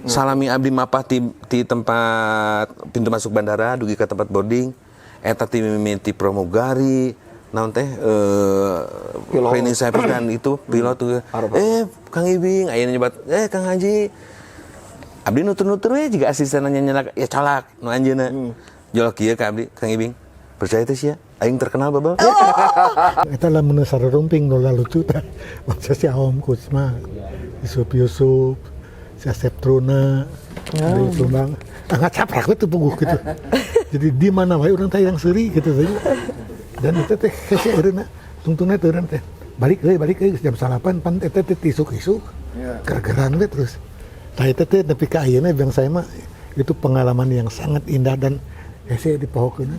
Salami abdi mapah di tempat pintu masuk bandara dugi ke tempat boarding eta ti mimiti pramugari naon teh training saya dan itu pilot tuh Kang Ibing aya nyebat Kang Haji abdi nutur-nutur we jiga asistennya nyelak ya calak nu anjeunna jolok kieu ka abdi Kang Ibing percaya teh sia aing terkenal babal eta lamun sarurumping nu lucu teh maksud si Aom Kusma Yusuf si Asep Truna dari Plumbang nggak capek aku tuh puguh gitu jadi di mana wae orang teh yang seuri gitu saja dan itu teh si eureuna tungtungna teureun teh balik euy jam 8 pan eta teh isuk-isuk gergeran we terus tah eta teh nepi ka ayeuna bang saya mah itu pengalaman yang sangat indah dan hese dipohokeunna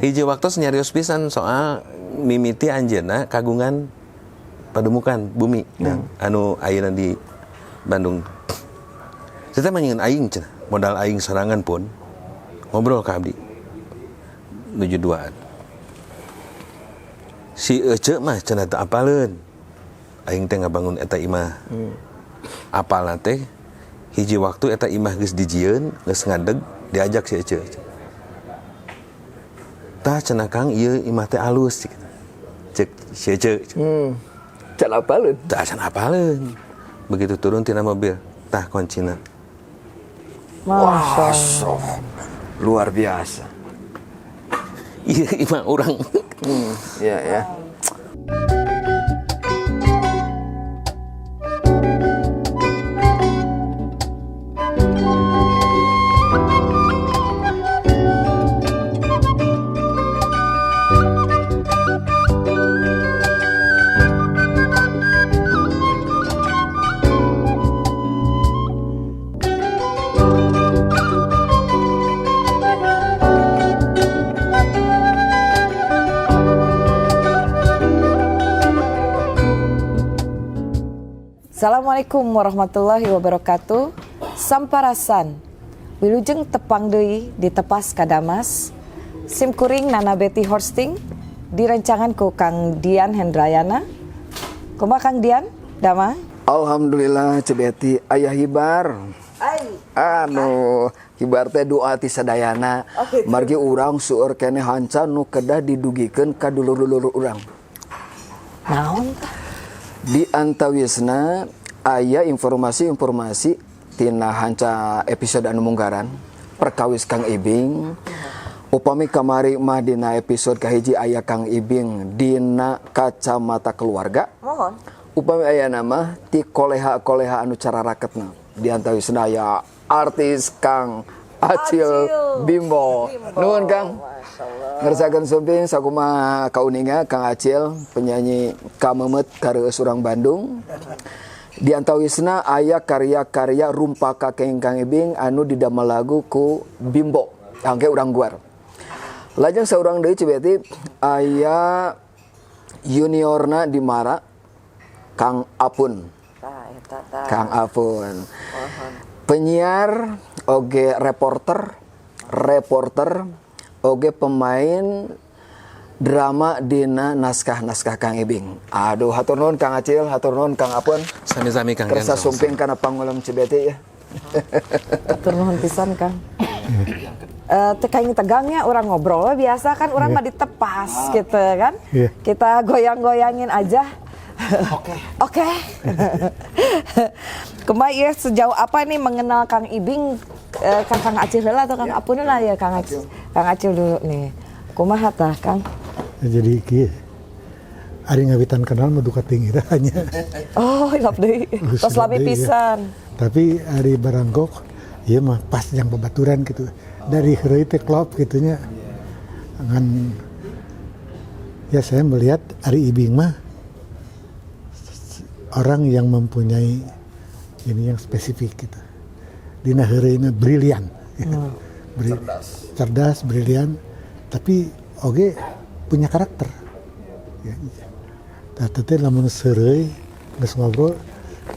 hiji waktu nyarios pisan soal mimiti anjeunna kagungan pademukan bumi anu ayeuna di Bandung. Saya manyeun aing cenah, modal aing sorangan pun ngobrol ka abdi. Nuju duaan. Si Ece mah cenah teu apaleun. Aing teh ngabangun eta imah. Apalna teh hiji waktu eta imah geus dijieun, geus ngadeg, diajak si Ece. Tah cenah Kang ieu imah teh alus cek si Ece. Can apaleun? Tah can apaleun. Begitu turun tina mobil, tah kuncina. Wah, luar biasa. Iya, imah orang. Iya ya. Assalamualaikum warahmatullahi wabarakatuh. Samparasan wilujeng tepang deui ditepas kadamas. Sim kuring Nana Betty hosting direncangan ku Kang Dian Hendrayana. Kumaha Kang Dian? Dama? Alhamdulillah Cebeti aya hibar. Hibar teh doa ti sadayana. Margi urang seueur keneh hanca nu kedah didugikeun ka dulur-dulur urang. Naon tah? Di antawisna aya informasi-informasi tina hanca episode anu munggaran perkawis Kang Ibing. Upami kamari mah dina episode kahiji aya Kang Ibing dina kacamata keluarga. Mohon. Upami aya nama ti koleha-koleha anu cararakeutna. Di antawisna aya artis Kang Acil Bimbo. Nuhun Kang. Ngersakeun sumping sakumaha kauninga Kang Acil penyanyi kamemet kareueus urang Bandung. Di antawisna aya karya-karya rumpaka keng Kang Ibing anu didamel lagu ku Bimbo angge urang guar. Lajeng saurang deui Cibeti aya juniorna di Mara Kang Apun. Kang Apun. Penyiar oge reporter oge pemain drama dina naskah-naskah Kang Ibing. Aduh, hatur nuhun Kang Acil, hatur nuhun Kang Apun. Sami-sami Kang. Kersa sumping kana pangulam Cibeti ya. Hatur nuhun pisan Kang. Kayak tegangnya orang ngobrol biasa kan orang mah ditepas gitu kan. Kita goyang-goyangin aja. Oke. Kemarin sejauh apa nih mengenal Kang Ibing? Kang Acil lah atau Kang Apun lah ya Kang Acil dulu nih. Kumaha tah Kang? Jadi kieu ari ngawitan kenal mah duka tinggi hanya. Oh, hilap deui. Tos lami pisan. Tapi ari baranggok ieu mah pas yang babaturan gitu. Dari heureuy teh klop gitunya. Ngan ya saya melihat Ari Ibing mah orang yang mempunyai ini yang spesifik gitu. Dina heureuy brilian. Cerdas, brilian, tapi oge punya karakter. Ya. Tah lamun seureuy geus ngobrol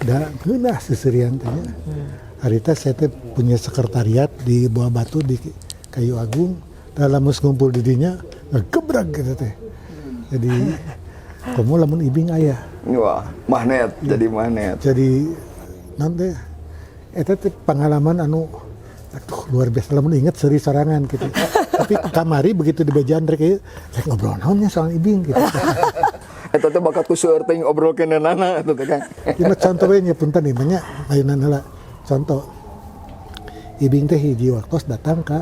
da geunah seserian teh. Harita saya teh punya sekretariat di Buah Batu di Kayu Agung. Dalam ngumpul di dinya ngegebrak gitu teh. Jadi kamu lamun Ibing aya. Wah, magnet, jadi magnet. Jadi nanti Eta teh pengalaman anu aduh luar biasa lamun inget seri sorangan gitu. Tapi kamari begitu di bejaan rek ngobrol naonnya soal ibing gitu. Eta teh bakat ku seueur teh obrol kenanana eta teh Kang. Cuma contoh we nya punten ieu nya ayeuna heula. Contoh. Ibing teh hiji waktos datang ke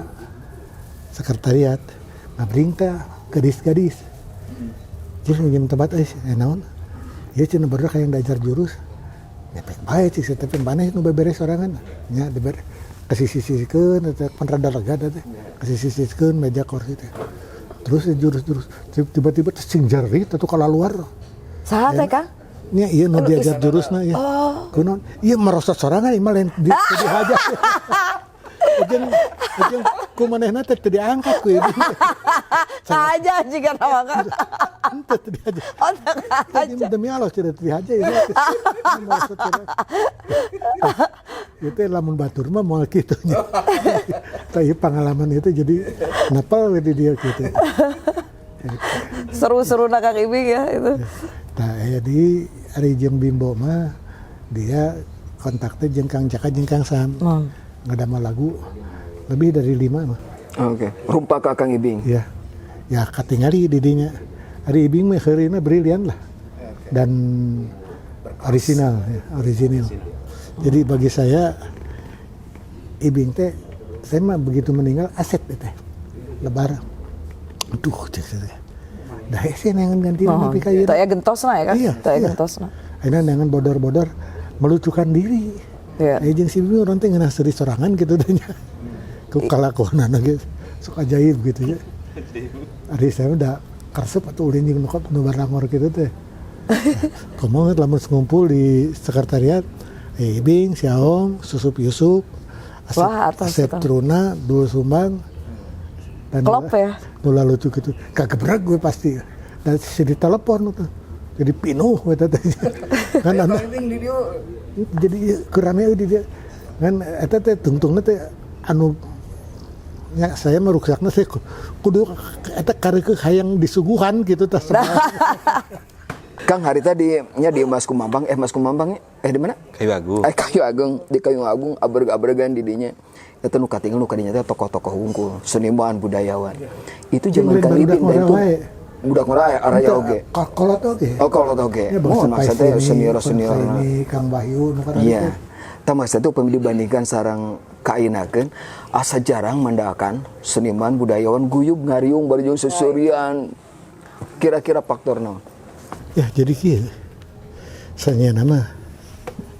sekretariat. Ngabring teh gadis-gadis. Jadi nginjem tempat naon? Ieu cenah baru hayang diajar jurus. Nepek bae sih tapi maneh nu beberes sorangan. Nya diberes kasih-sisikeun eta pan rada lega teh. Kasih-sisikeun meja kursi teh. Terus jurus-jurus tiba-tiba sing jari atuh kala luar. Saha teh Kang? Nya ieu nu diajar jurusna ya. Kunaon? Ieu merosot sorangan ieu mah lain di hajat. Jeung kumanehna teh teu diangkat ku ieu. Aja jika nama Kang. Ente teu diajak. Oh, aja. Demi Allah teu diajak ieu. Itu lamun batur mah moal kitu nya. Tapi pengalaman itu jadi napal di dia gitu. Seru-seru nak Kang Ibing ya itu. Nah, jadi ari jeung Bimbo mah dia kontaknya jeung Kang Jaka jeung Kang Sam. Ngadama lagu lebih dari 5 mah. Oke. Rumpa ka Kang Ibing. Iya. Ya katingali di dinya. Ari Ibing mah heurina brilian lah. Dan original ya, original. Jadi bagi saya Ibing teh saya mah begitu meninggal aset teh. Lebar. Aduh cek saya. Dah sih nangan ganti nepi ka ieu. Teu aya gentosna ya kan? Iya, Teu aya iya. gentosna. Ayeuna nangan bodor-bodor melucukan diri. Iya. Jeung si Ibing orang teh ngeunah seri sorangan gitu teh nya. Ku kalakuanana ge sok ajaib gitu ya. Ari saya udah karsep atuh ulin jeung nu barangor gitu teh. Komo lamun ngumpul di sekretariat Ibing, si Aom, Susup Yusuf, Asep Truna, Dul Sumbang, dan Klop ya? Nula lucu gitu. Kagebrak gue pasti. Dan si ditelepon tuh. Jadi pinuh gitu. Kan anu. Jadi kurame di dia. Kan eta teh tungtungna teh anu nya saya meruksakna teh kudu eta kareukeun hayang disuguhan gitu tah. Kang hari tadi nya di Mas Kumambang, Mas Kumambang di mana? Kayu Agung. Kayu Agung, di Kayu Agung abreg-abregan di dinya. Eta nu katinggal nu kadinya teh tokoh-tokoh hungkul, seniman, budayawan. Itu zaman Kang Ibing dan itu budak ngora araya oge. Kolot oge. Oh, kolot oge. Oh, maksudnya senior-senior. Ini Kang Wahyu nu karana. Iya. Tah maksudnya pemilih bandingkan sareng kainakeun asa jarang mandakan seniman, budayawan guyub ngariung bari jeung susurian. Kira-kira faktor naon? Ya jadi kieu. Sanya nama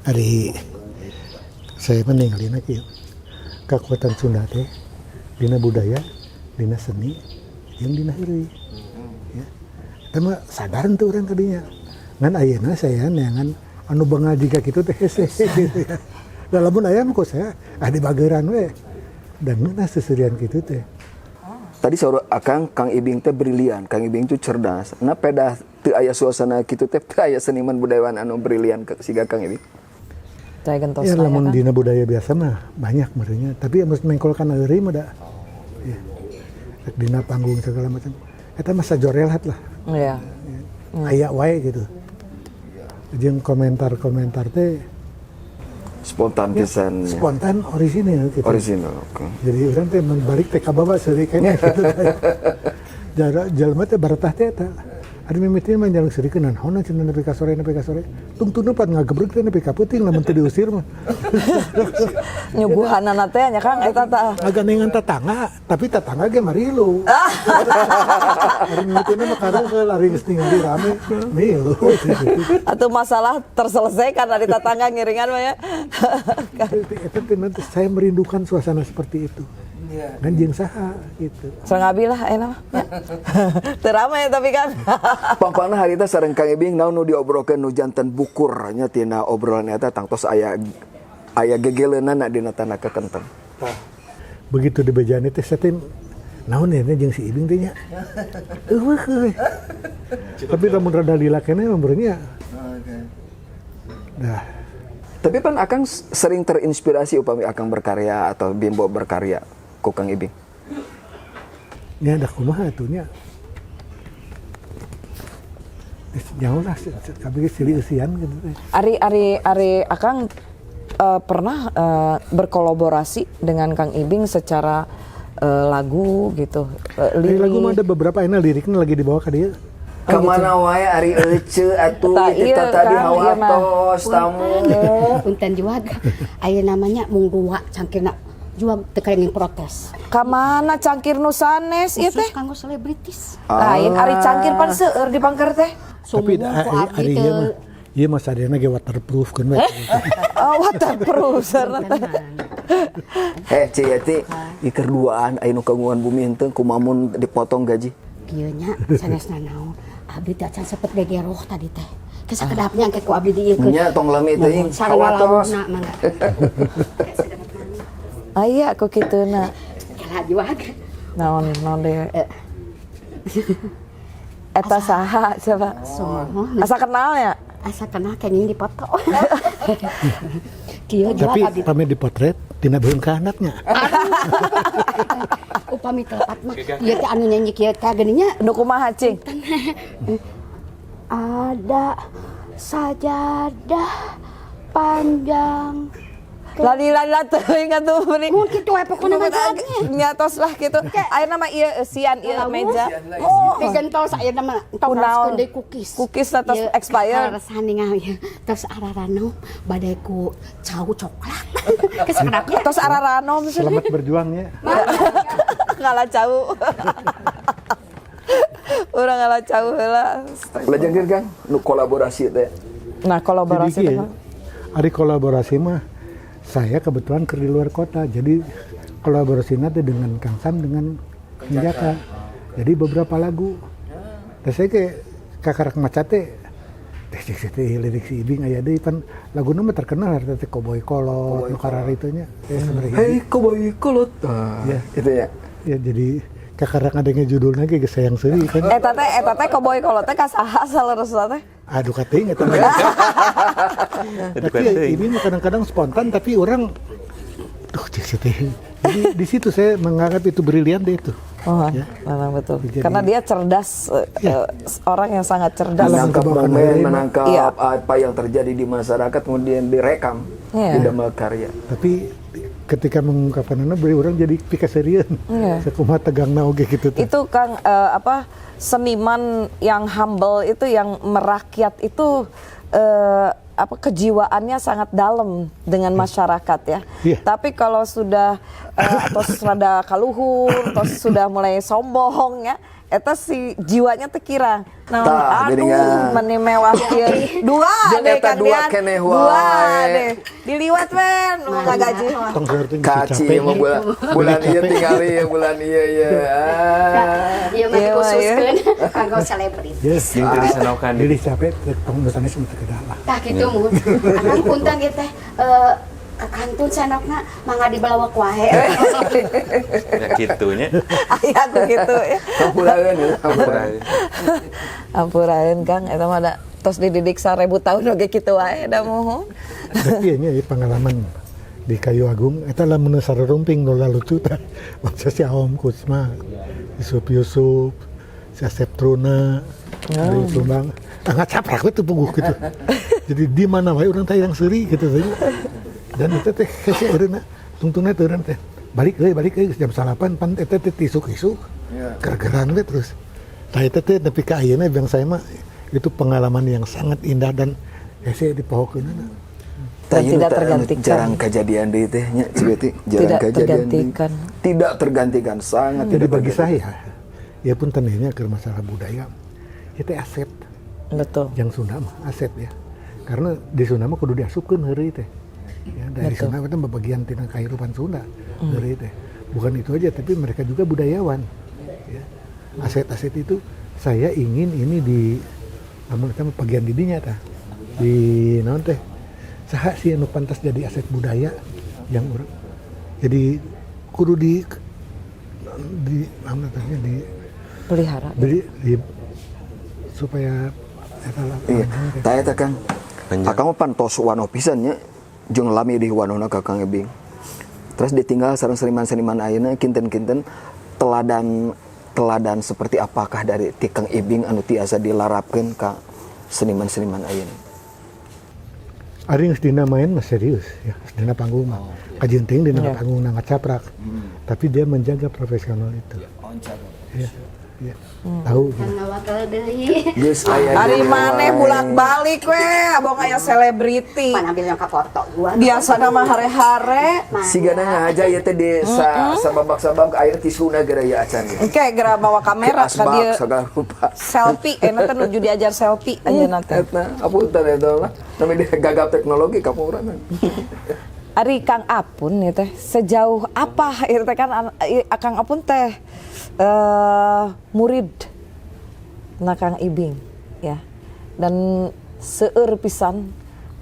ari saya meninggalina kieu. Kekuatan Sunda teh dina budaya, dina seni, jeung dina heureuy. Ya. Eta mah sadar teu urang kadinya. Ngan ayeuna saya neangan anu beunga jiga kitu teh hese gitu ya. Da lamun aya mah saya di bageuran we. Dan ngeunah seserian kitu teh. Tadi saur Akang Kang Ibing teh brilian, Kang Ibing teh cerdas. Nah pedah teu aya suasana kitu teh teu aya seniman budayawan anu brilian siga Kang Ibing. Teu aya gentosna Ya ya lamun kan? dina budaya biasa mah banyak merenya, tapi amos mengkolkan eueuy mah da. Ya. Dina panggung segala macam. Eta mah sajorelat lah. Iya. Aya wae gitu. Jeung komentar-komentar teh Spontan pisan. spontan orisinil gitu. Original. Oke. Jadi urang teh membalik teh ka baba seuri kene gitu. Jara jalma teh baratah teh eta. Ada mimiti mah jalan serikeun naon cenah nepi ka sore. Tungtungna pan ngagebrek teh nepi ka peuting lamun teu diusir mah. Nyuguhanana teh nya Kang eta tah. Agak nengan tetangga, tapi tetangga ge marilu. Hari mimitina mah kareueul lari geus ningali rame, milu. Atuh masalah terselesaikan dari tetangga ngiringan mah ya. Itu nanti saya merindukan suasana seperti itu. Kan jeung saha gitu. Sareng abi lah enak mah. Teu rame tapi kan. Pampana harita sareng Kang Ibing naon nu diobrolkeun nu janten bukur nya tina obrolan eta tangtos aya gegeleunana dina tanah kekenteng. Begitu di bejaan teh saya teh naon ya jeung si Ibing teh nya. Eueuh. Tapi lamun rada lila keneh mah beureunya. Dah. Tapi pan Akang sering terinspirasi upami Akang berkarya atau Bimbo berkarya ku Kang Ibing. Nya da kumaha atuh nya. Jauh lah, tapi silih usian gitu teh. Ari Akang pernah berkolaborasi dengan Kang Ibing secara lagu gitu. Ini lagu mah ada beberapa enak liriknya lagi dibawa ke dia. Kemana wae ari ece atuh itu tadi hawa tos tamu. Punten juag. Aya namanya mung dua cangkirna juag teu kerengin protes. Ka mana cangkir nu sanes ieu teh? Khusus kanggo selebritis. Lain ari cangkir pan seueur di pangker teh. Tapi hari ieu mah ieu mah sadena ge waterproof kan we. Oh, waterproof sareng teh. Cie teh iker duaan aya nu kagungan bumi henteu kumamun dipotong gaji. Kieu nya sanesna naon? Abdi teh acan sepet gegeroh tadi teh. Kesa kedapnya engke ku abdi dieukeun. Nya tong lami teuing Sarua hawa tos. lamunna mangga. Aya ku kitunna. Kala juag. Naon dewe. Eta saha coba? Asa kenal ya? Asa kenal kenging dipoto. Kieu juag Tapi abdi. pamit dipotret tina beun ka anaknya. Upami tepat mah ieu teh anu nyanyi kieu teh geuninnya Nu kumaha cing? ada sajadah panjang. Lali-lali teuing atuh meuning. Mun kitu wae pokona mah jadi. Nyatos lah gitu. Ayeuna mah ieu sian ieu meja. Oh, digentol saya nama tong Kunaon? raskeun deui cookies. Cookies terus expired. Rasani ngah terus ararano badai ku cau coklat. Kesekedapnya. Tos ararano maksudnya. Selamat berjuang ya. Ngalah cau. Urang ngalah cau heula. Lajengkeun Kang nu kolaborasi teh. Nah, kolaborasi Jadi teh. hari kolaborasi mah saya kebetulan kerja di luar kota, jadi kolaborasinya tuh dengan Kang Sam dengan Kang Jaka. Jadi beberapa lagu. Terus saya kayak kakarak maca teh lirik si Ibing aya deui pan laguna mah terkenal teh Cowboy Kolot nu karara itunya. Hei Cowboy Kolot. Ya. Itu ya. Ya jadi kakarak ngadenge judulna ge sayang seuri kan. Eta teh Cowboy Kolot teh ka saha saleresna teh? Aduh kating eta. Tapi ini mah kadang-kadang spontan tapi orang jadi di situ saya menganggap itu brilian deh itu. Oh, Ya. memang betul. Jadi- Karena dia cerdas, orang yang sangat cerdas. Alam Menangkap kebakan momen, hari, menangkap Iya. apa yang terjadi di masyarakat kemudian direkam Iya. di dalam karya. Tapi ketika mengungkapkan anak beri orang jadi pikaserian. Iya. Sekumaha tegangna oge gitu teh. Itu Kang seniman yang humble itu yang merakyat itu kejiwaannya sangat dalam dengan masyarakat ya. Iya. Tapi kalau sudah tos rada kaluhur, tos sudah mulai sombong ya, eta si jiwanya teh kirang. Nah, Tah, jadi aduh, meni mewah kieu. Dua Jeung deh eta kan dua Dian. keneh Dua wae. deh. Diliwat men, nu ngagaji mah. Tong saya teh Kaci capek. mah bulan ieu tinggal ieu bulan ieu ya. Ieu mah Iya, dikhususkeun kanggo selebritis. Yes. Jeung teu disenokan Jadi capek tong nutana semu teh kedalah. Tah kitu mun. Akang punten ieu teh kakantun sanokna mangga dibalawak wae. Ya kitunya. Aya aku gitu ya. Kampuraeun ya. Ampuraeun Kang, eta mah da tos dididik 1000 tahun oge kitu wae da moho. Tapi nya pengalaman di Kayu Agung eta lamun sarerumping nu lucu tah. Maksudnya si Aom Kusma, Yusuf, si Asep Truna, dari Sumbang. Angkat capek itu puguh gitu. Jadi di mana wae urang teh yang seuri gitu saja. Dan itu teh hese eureuna tungtungna teh urang teh. Balik euy jam 8 pan eta teh tisuk-isuk. Gergeran we terus. Tah eta teh nepi ka ayeuna biang saya mah itu pengalaman yang sangat indah dan hese dipohokeunna. Dan tidak tergantikan. Jarang kejadian deui teh nya Cibeti, jarang Tidak kejadian deui. tergantikan. Tidak tergantikan, sangat Jadi tidak bagi tergantikan. saya, ya pun tentunya ke masalah budaya, itu aset Betul. yang Sunda mah aset ya. Karena di Sunda mah kudu diasupkeun heureuy teh. Ya, dari Betul. Sunda itu bagian tina kehidupan Sunda heureuy teh. Bukan itu aja, tapi mereka juga budayawan. Ya. Aset-aset itu saya ingin ini di namun kita bagian didinya tah. Di naon teh? Saha sih anu pantas jadi aset budaya yang urang. Jadi kudu di naon teh di Pelihara. supaya eta lah. Iya, tah eta Kang. Akang mah pantos wano pisan nya jeung lami di wanona ka Kang Ibing. Terus ditinggal sareng seniman-seniman ayeuna kinten-kinten teladan seperti apakah dari ti Kang Ibing anu tiasa dilarapkeun ka seniman-seniman ayeuna. Ari geus dina main mah serius ya, geus dina panggung mah. Kajenting dina panggung nang ngacaprak. Tapi dia menjaga profesional itu. Iya. Iya. Tahu gitu. Ngawakal deui. Geus aya Hari deui maneh wae. bolak-balik we, abang aya selebriti. Pan ambil yang foto gua. Biasa nama hare-hare. Sigana ngahaja ieu teh di sababak-sabab aya tisuna geura ieu acan. Oke, geura bawa kamera ka Asbak dieu. segala rupa. Selfie, teh nuju diajar selfie aja nanti. Eta apunten eta lah. Namanya dia gagap teknologi kapuran. Ari Kang Apun ya teh sejauh apa ieu teh kan Kang Apun teh murid na Kang Ibing ya. Dan seueur pisan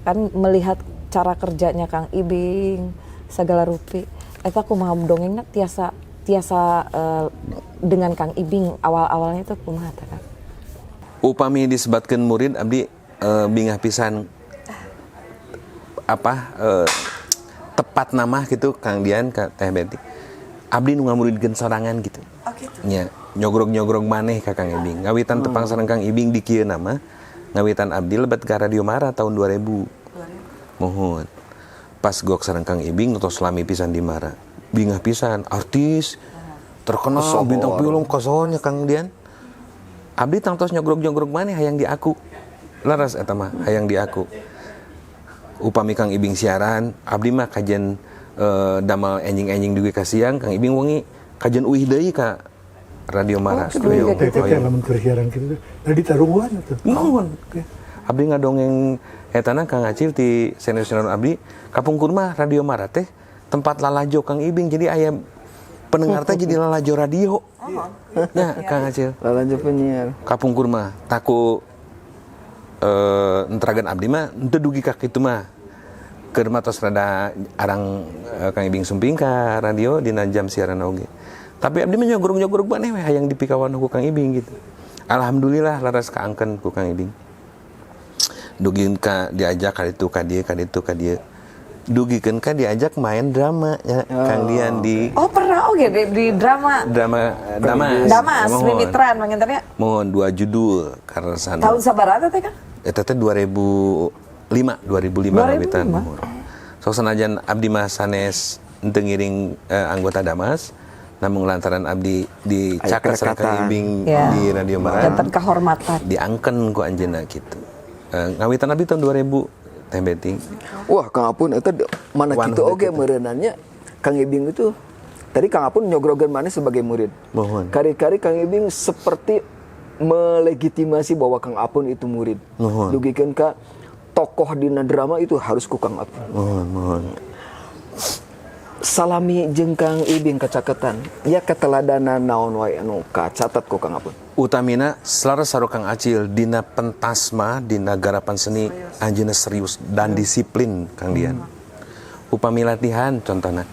kan melihat cara kerjanya Kang Ibing segala rupi. Eta kumaha dongengna tiasa dengan Kang Ibing awal-awalnya itu kumaha teh Kang? Upami disebutkeun murid abdi bingah pisan tepat nama gitu Kang Dian ka Teh Betty. Abdi nu ngamuridkeun sorangan gitu. Oh gitu. Nya nyogrog-nyogrog maneh ka Kang Ibing. Ngawitan tepang sareng Kang Ibing di kieu nama. Ngawitan abdi lebet ka Radio Mara tahun 2000. Mohon. Pas gok sareng Kang Ibing tos lami pisan di Mara. Bingah pisan artis terkenal bintang film kosonya Kang Dian. Abdi tangtos nyogrog-nyogrog maneh hayang di aku. Laras eta mah hayang di aku. Upami Kang Ibing siaran, abdi mah kajen damal enjing-enjing dugi ka siang, Kang Ibing wengi kajen uih deui ka Radio Mara studio. Teh lamun keur siaran kitu tadi taruhan atuh. Mohon. Abdi ngadongeng etana Kang Acil ti senior-senior abdi, kapungkur mah Radio Mara teh tempat lalajo Kang Ibing, jadi aya pendengar teh jadi lalajo radio. Ya, Kang Acil. Lalajo penyiar. Kapungkur mah taku enteragan abdi mah henteu dugi ka kitu mah. Keur mah tos rada arang Kang Ibing sumping ka radio dina jam siaran oge. Tapi abdi mah nyogrog-nyogrog maneh we hayang dipikawan ku Kang Ibing gitu. Alhamdulillah laras kaangkeun ku Kang Ibing. Dugieun ka diajak ka ditu ka dieu. Dugikeun ka diajak main drama ya Kang Dian di Oh pernah oke di drama Damas Mimitran manginternya mohon 2 judul karsan. tahun sabaraha teh Kang? Eta teh 2005 ngawitan. Sok sanajan abdi mah sanes henteu ngiring anggota Damas, namun lantaran abdi dicakar sareng Kang Ibing di Radio Mara. Janten kehormatan. Diangken ku anjeunna kitu. Ngawitan abdi tahun 2000 Teh Betty. Wah, Kang Apun eta mana kitu oge meureunannya Kang Ibing itu tadi Kang Apun nyogrogan mana sebagai murid. Mohon. Kari-kari Kang Ibing seperti melegitimasi bahwa Kang Apun itu murid. Mohon. Dugikeun ka tokoh dina drama itu harus ku Kang Apun. Mohon. Salami jeung Kang Ibing kacaketan. Ya keteladanan naon wae anu kacatet ku Kang Apun. Utamina selaras saru Kang Acil dina pentas mah dina garapan seni anjeunna serius dan disiplin Kang Dian. Upami latihan contohna.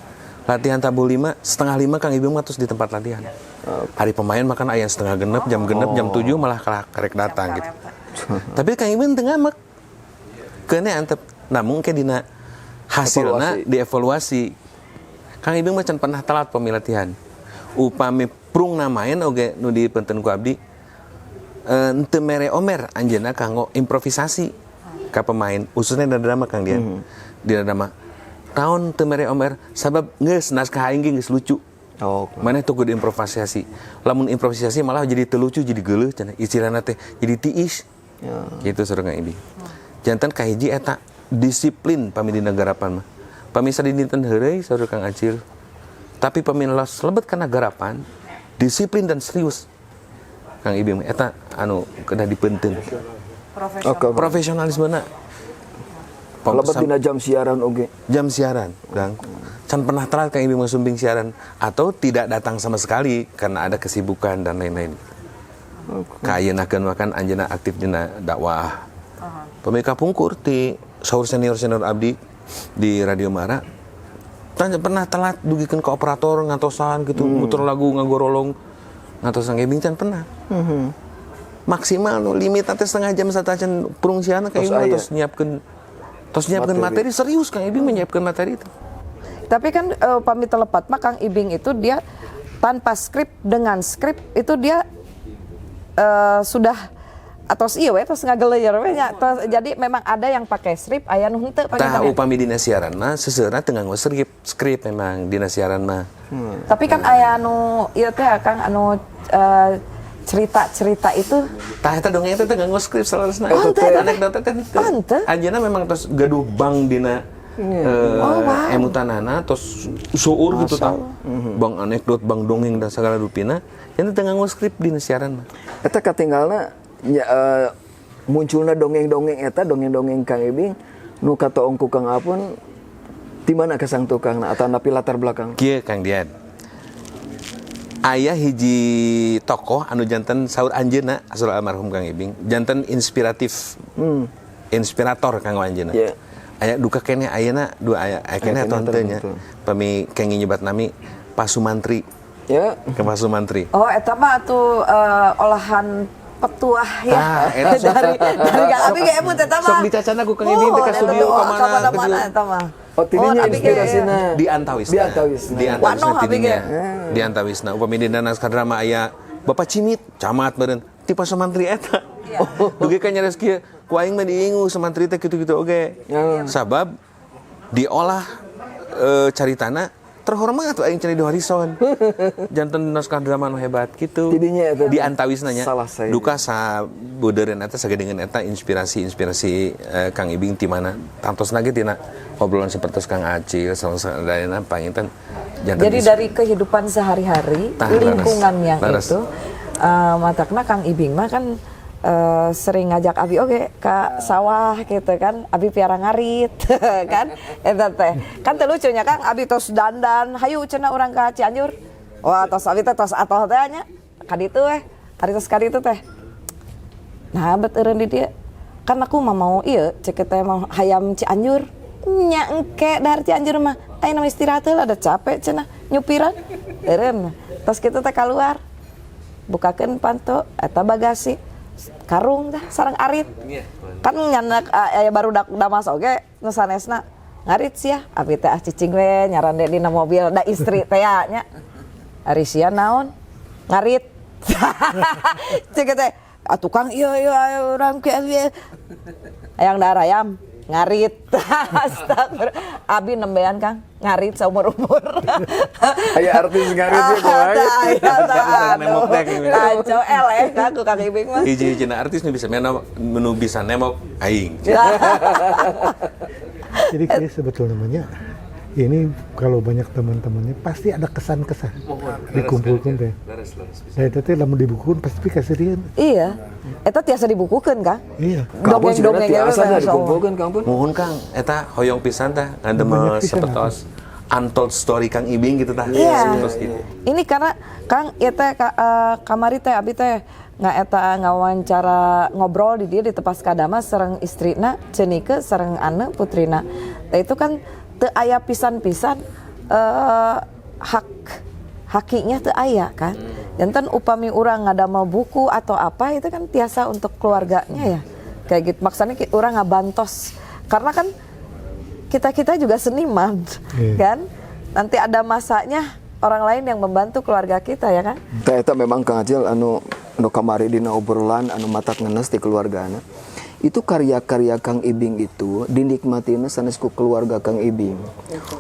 Latihan tabu 5, setengah 5 Kang Ibing mah terus di tempat latihan. Hari pemain makan aya setengah genep, jam 7 malah karek datang gitu. Tapi Kang Ibing teu ngamek. Keuneu antep namun ke dina hasilna dievaluasi. Kang Ibing mah can pernah telat pemilatihan. Upami prung namain oge nu dipenten ku abdi henteu mere omer anjeunna kanggo improvisasi ka pemain khususnya di drama Kang Dian. Di drama taun teu mere omer sabab geus naskah aing geus lucu. Oh. Maneh tuh kudu improvisasi. Lamun improvisasi malah jadi teu lucu jadi geuleuh cenah istilahna teh jadi tiis. Ya. Gitu sareng Kang Ibing. Janten kahiji eta disiplin pami di negarapan mah. Pami sadinten heureuy sareng Kang Acil. Tapi pamilos lebet kana garapan, disiplin dan serius. Kang Ibing eta anu kedah dipenting. Profesionalismena. Lebet dina jam siaran oge. Jam siaran, Dang. Can pernah telat Kang Ibing masumping siaran atau tidak datang sama sekali karena ada kesibukan dan lain-lain. Kayenakeun makan anjeunna aktif dina dakwah. Pamika pungkur ti saur senior-senior abdi di Radio Mara. Tanya pernah telat dugikeun ka operator ngantosan gitu muter lagu ngagorolong ngantosan Ibing can pernah. Maksimal nu limit teh setengah jam satacan prungsian Kang Ibing tos nyiapkeun materi serius Kang Ibing menyiapkeun materi itu. Tapi kan pamit telepat mah Kang Ibing itu dia tanpa skrip dengan skrip itu dia sudah Atos iya we tos ngageleuyer we nya. Jadi memang ada yang pakai strip, aya nu henteu pakai Tah tanya. upami dina siaran mah seseurna teu nganggo skrip memang dina siaran mah. Tapi kan aya anu ieu teh Kang anu cerita-cerita itu Tah eta dongeng teh teu nganggo skrip salasna. Oh, teu. Anekdota teh teu. Oh, teu. Anjeunna memang tos gaduh bang dina emutanana tos suur gitu tah. Bang anekdot, bang dongeng dan segala rupina. Yen teu nganggo skrip dina siaran mah. Eta katinggalna munculna dongeng-dongeng eta dongeng-dongeng Kang Ibing nu katoong ku Kang Apun di mana kesang tukangna atau napi latar belakang. Kieu Kang Dian. Aya hiji tokoh anu janten saur anjeunna asal almarhum Kang Ibing, janten inspiratif. Inspirator Kang anjeunna. Yeah. Aya duka keneh ayeuna aya keneh atuh henteu nya. Pami kenging nyebat nami Pasumantri. Ya. Ke Pasumantri. oh eta mah tuh olahan petuah ya. Tah, eta sok- dari Kang Abi ge emut eta mah. Sok dicacana ku Kang Ibing teh ka studio ka mana eta mah. Oh, tidinya Abi ge- inspirasina. di Antawisna. Di Antawisna. Di Antawisna Wanoh abi tidinya. ge. Di Antawisna upami dina naskah drama aya Bapak Cimit, camat beureun ti Pasumantri eta. Dugi ka nyares kieu, ku aing mah diingu Sumantri teh kitu-kitu oge. Sabab diolah caritana terhormat aing cenah di horizon. Janten naskah drama nu hebat kitu. Tidinya eta Di Antawisna nya. salah saya. Duka sa beudeureuan eta sagedengan eta inspirasi Kang Ibing ti mana. Tantosna ge tina obrolan sapertos Kang Acil sadayana panginten janten Jadi dari kehidupan sehari-hari, Tah, lingkungan laras. yang Laras. itu, matakna Kang Ibing mah kan sering ngajak Abi oke ke sawah gitu kan, Abi piara ngarit kan, eta teh. Kan teu lucunya Kang, Abi tos dandan, hayu cenah urang ka Cianjur. Wah, tos Abi teh tos atoh teh nya, ka ditu hari tos ka ditu teh. Nah, bet eureun di dieu. Kan aku mah mau ieu, cek teh mau hayam Cianjur. Nya engke dar Cianjur mah. Ayeuna istirahat heula ada capek cenah nyupiran. Eureun. Tos kitu teh kaluar. Bukakeun panto eta bagasi. Karung dah sareng arit. Kan nyanak aya barudak damas oge nu sanesna. Ngarit sia, abi teh cicing we nyarande dina mobil da istri teh nya. Ari sia naon? Ngarit. Cek teh tukang ieu urang kieu ayang darayam ngarit. Astagfirullah. Abi nembean Kang ngarit saumur-umur. Aya artis ngarit ya kumaha. nemok teh gitu. Kacau eleh Kang ku Kang Ibing mah. Hiji-hijina artis nu bisa nemok aing. Jadi kayak sebetulnya namanya ini kalau banyak teman-temannya pasti ada kesan-kesan dikumpulkan teh. Nah itu teh lamun dibukukan pasti kasirian. Iya. Eta tiasa dibukukeun Kang. Iya. Kamu juga Dongeng-dongeng tiasa ya, dikumpulkan Kang Pun. Mohon Kang, eta hoyong pisan tah ngademel Banyak pisan, sapertos untold story Kang Ibing gitu tah. Iya. Sapertos gitu. Ini karena Kang ieu teh kamari teh abi teh ngawawancara ngobrol di dia di tepas kadama sareng istrina Cenike sareng Ane putrina. Tah itu kan teu aya pisan-pisan hakinya teu aya kan. Janten upami urang ngadamel buku atau apa itu kan tiasa untuk keluarganya ya. Kayak gitu maksudnya urang ngabantos. Karena kan kita juga seniman kan. Nanti ada masanya orang lain yang membantu keluarga kita ya kan. Tah eta memang Kang Acil anu kamari dina obrolan anu matak ngenes di keluargana. Itu karya-karya Kang Ibing itu dinikmatina sanes ku keluarga Kang Ibing.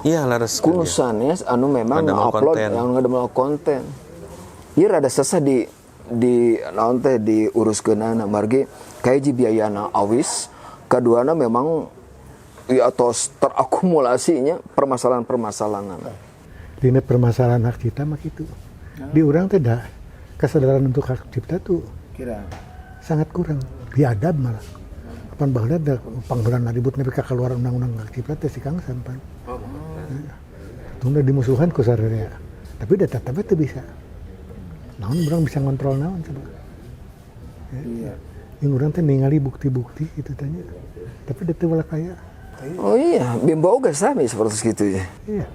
Iya laras. Kuno sanes anu memang Ngadamel upload konten. yang ngadamel konten. Ieu rada sesah di naon teh diuruskeunana margi kayak biayana awis, kaduana memang ya tos terakumulasinya permasalahan-permasalahan. Dina permasalahan hak cipta mah gitu. Di urang teh da kesadaran untuk hak cipta tuh sangat kurang. Biadab malah. Pan baheula da panggolan ribut nepi ka keluar undang-undang hak cipta teh si Kang Sampan. Tunda dimusuhan ku sararea. Tapi da tetep teh bisa. Naon urang bisa ngontrol naon coba. Iya. Yang urang teh ningali bukti-bukti gitu tanya. Tapi da teu ulah kaya. Oh iya, Bimbo oge sami seperti itu ya. Iya.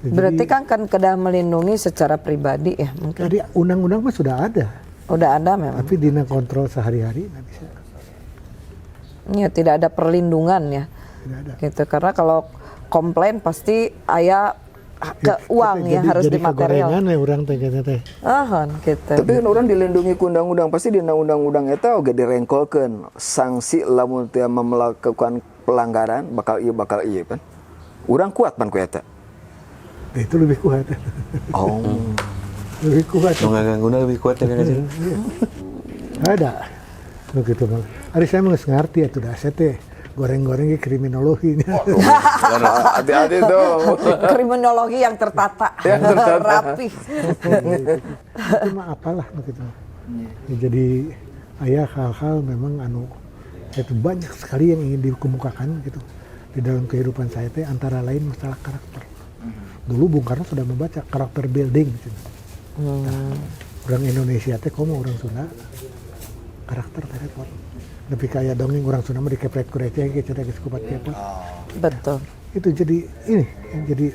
Berarti kan kedah melindungi secara pribadi ya mungkin. Jadi undang-undang mah sudah ada. Udah ada memang. Tapi dina kontrol sehari-hari nggak bisa. Ya tidak ada perlindungan ya. Tidak ada. Gitu karena kalau komplain pasti aya uang yang harus jadi dimaterial. kegorengan ya orang teh teh. Ahon gitu. Tapi kan orang dilindungi ku undang-undang, pasti di undang-undang eta oge direngkolkeun sanksi lamun teu melakukan pelanggaran bakal ieu kan. Urang kuat pan ku eta. Nah, itu lebih kuat. Oh. Lebih kuat. Nu ngagangguna lebih kuat ya kan Acil? Ada. Begitu Bang. Ari saya mah geus ngarti atuh da saya teh goreng-goreng ge kriminologi. Hati-hati dong. Kriminologi yang tertata, rapi. Itu mah apalah begitu. Ya, jadi aya hal-hal memang itu banyak sekali yang ingin dikemukakan gitu di dalam kehidupan saya teh, antara lain masalah karakter. Dulu Bung Karno sudah membaca karakter building gitu. Nah, orang Indonesia teh komo orang Sunda karakter teh repot. Lebih kayak dongeng orang Sunda mah dikeprek ku receh ge cenah geus kupat repot. Betul. Itu jadi jadi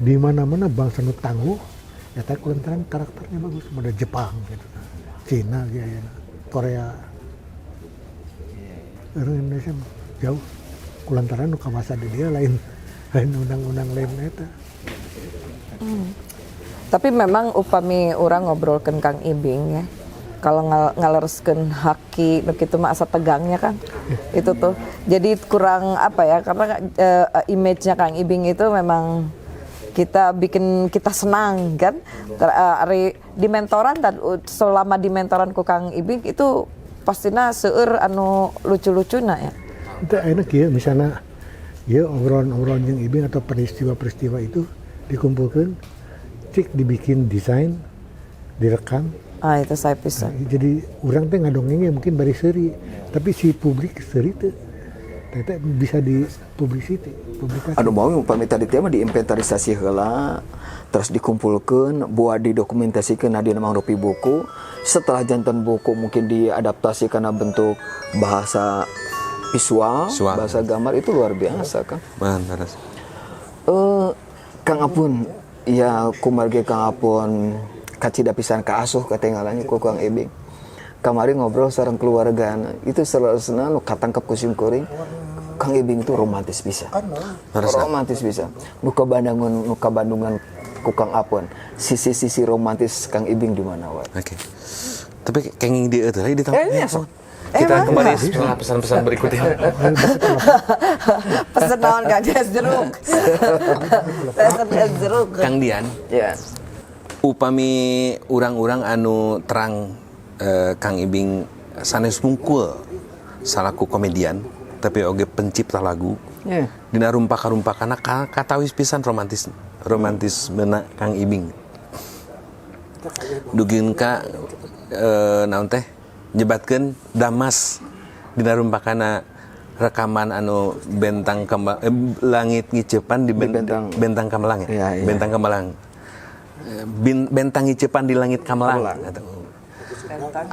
di mana-mana bangsa nu tangguh eta kulantaran karakternya bagus. Model Jepang gitu. Cina gitu ya. Korea. Orang Indonesia mah jauh kulantaran nu kawasan di dia lain undang-undang lain eta. Tapi memang upami orang ngobrolkeun Kang Ibing ya. Kalau ngalereskeun haki begitu mah asa tegangnya kan. Itu tuh. Jadi kurang apa ya, karena image-nya Kang Ibing itu memang bikin kita senang kan. Di mentoran dan selama di mentoran ku Kang Ibing itu pastinya seueur anu lucu-lucuna ya. Itu enak ya, misalnya ya obrolan-obrolan yang Ibing atau peristiwa-peristiwa itu dikumpulkan, cik dibikin desain, direkam. Itu saya bisa. Jadi orang teh ngadongengnya mungkin bari seri, tapi si publik seri teh bisa publikasi. Anu mau upami tadi teh mah diinventarisasi heula, terus dikumpulkeun, buat didokumentasikeun dina mangrupi buku. Setelah jantan buku mungkin diadaptasi karena bentuk bahasa visual, bahasa gambar, itu luar biasa kan. Mantap. Kang Apun, ya kumarge Kang Apun kacida pisan ka asuh katinggalannya ku Kang Ibing. Kamari ngobrol sareng keluarga, itu selesana nu katangkep ku sim kuring. Kang Ibing itu romantis bisa. Romantis bisa. Nu kabandungan ku Kang Apun. Sisi-sisi romantis Kang Ibing di mana wae. Oke. Tapi kenging di eueuh lagi ditambah. Kita kembali setelah pesan-pesan berikut ini. Pesen naon Kang es jeruk. Pesen es jeruk. Kang Dian. Ya. Upami urang-urang anu terang Kang Ibing sanes mungkul salaku komedian tapi oge pencipta lagu. Yeah. Dina rumpaka-rumpakana katawis pisan romantismena Kang Ibing. Dugin ka naon teh nyebatkeun Damas dina rumpakana rekaman anu langit ngiceupan di bentang Kamelang ya. Yeah, yeah. Bentang Kamelang. Bentang ngiceupan di langit Kamelang.